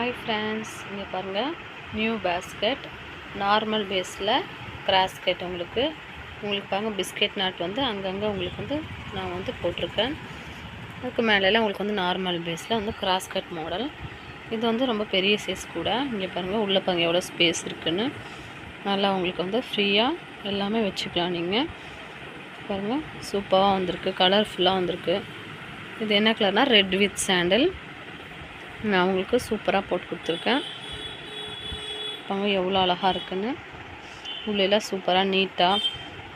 Hi friends, இங்கே பாருங்கள், new basket normal பேஸில் கிராஸ்கெட் உங்களுக்கு பாருங்கள். பிஸ்கெட் நாட் வந்து அங்கங்கே உங்களுக்கு வந்து நான் வந்து போட்டிருக்கேன். அதுக்கு மேலெல்லாம் உங்களுக்கு வந்து நார்மல் பேஸில் வந்து கிராஸ்கட் மாடல். இது வந்து ரொம்ப பெரிய சைஸ் கூட. இங்கே பாருங்கள், உள்ளே பாருங்கள் எவ்வளோ ஸ்பேஸ் இருக்குதுன்னு. நல்லா உங்களுக்கு வந்து ஃப்ரீயாக எல்லாமே வச்சுக்கலாம். நீங்கள் பாருங்கள், சூப்பராக வந்திருக்கு, கலர்ஃபுல்லாக வந்திருக்கு. இது என்ன கலர்னால் ரெட் வித் சாண்டல். நான் உங்களுக்கு சூப்பராக போட்டு கொடுத்துருக்கேன். பாருங்க எவ்வளோ அழகாக இருக்குன்னு. உள்ளெல்லாம் சூப்பராக நீட்டாக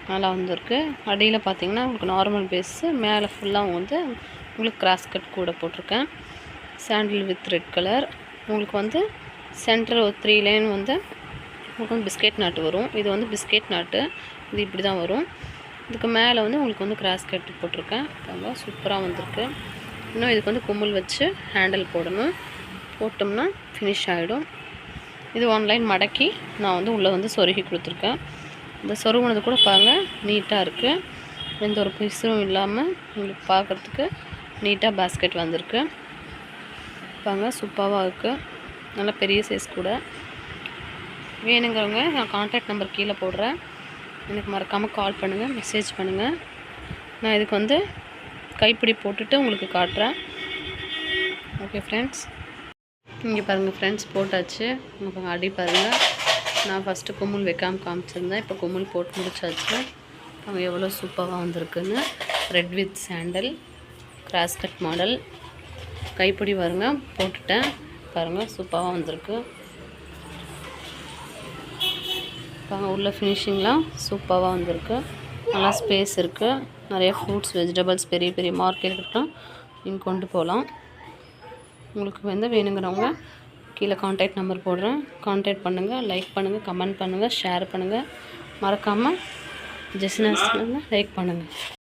நல்லா வந்திருக்கு. அடியில் பார்த்தீங்கன்னா உங்களுக்கு நார்மல் பேஸு, மேலே ஃபுல்லாக வந்து உங்களுக்கு கிராஸ்கட் கூட போட்டிருக்கேன். சாண்டில் வித் ரெட் கலர். உங்களுக்கு வந்து சென்டர் ஒரு 3 லைன் வந்து உங்களுக்கு வந்து பிஸ்கெட் நாட்டு வரும். இது வந்து பிஸ்கெட் நாட்டு, இது இப்படி தான் வரும். இதுக்கு மேலே வந்து உங்களுக்கு வந்து கிராஸ்கட் போட்டிருக்கேன். ரொம்ப சூப்பராக வந்திருக்கு. இன்னும் இதுக்கு வந்து கும்மல் வச்சு ஹேண்டில் போடணும். போட்டோம்னா ஃபினிஷ் ஆகிடும். இது ஆன்லைன் மடக்கி நான் வந்து உள்ளே வந்து சொருகி கொடுத்துருக்கேன். இந்த சொருகுனது கூட பாருங்கள் நீட்டாக இருக்குது. எந்த ஒரு பிசும் இல்லாமல் உங்களுக்கு பார்க்குறதுக்கு நீட்டாக பேஸ்கெட் வந்திருக்கு. பாருங்க சூப்பராக இருக்குது. நல்லா பெரிய சைஸ் கூட. வேணுங்கிறவங்க நான் கான்டாக்ட் நம்பர் கீழே போடுறேன். எனக்கு மறக்காமல் கால் பண்ணுங்கள், மெசேஜ் பண்ணுங்கள். நான் இதுக்கு வந்து கைப்பிடி போட்டுட்டு உங்களுக்கு காட்டுறேன். ஓகே ஃப்ரெண்ட்ஸ், இங்கே பாருங்கள் ஃப்ரெண்ட்ஸ், போட்டாச்சு. இப்போ அடி பாருங்கள், நான் ஃபஸ்ட்டு கும்மல் வைக்காமல் காமிச்சிருந்தேன். இப்போ கும்மல் போட்டு முடிச்சாச்சு. அவங்க எவ்வளோ சூப்பராக வந்திருக்குன்னு. Red with sandal cross cut model. கைப்பிடி வருங்க போட்டுட்டேன். பாருங்கள் சூப்பராக வந்திருக்கு. பாருங்கள் உள்ள ஃபினிஷிங்லாம் சூப்பராக வந்திருக்கு. நல்லா ஸ்பேஸ் இருக்குது. நிறைய ஃப்ரூட்ஸ், வெஜிடபிள்ஸ், பெரிய பெரிய மார்க்கெட் இருக்கட்டும் நீங்கள் கொண்டு போகலாம். உங்களுக்கு வந்து வேணுங்கிறவங்க கீழே கான்டாக்ட் நம்பர் போடுறேன். கான்டாக்ட் பண்ணுங்கள், லைக் பண்ணுங்கள், கமெண்ட் பண்ணுங்கள், ஷேர் பண்ணுங்கள். மறக்காமல் ஜெஸ்னாஸ் லைக் பண்ணுங்கள்.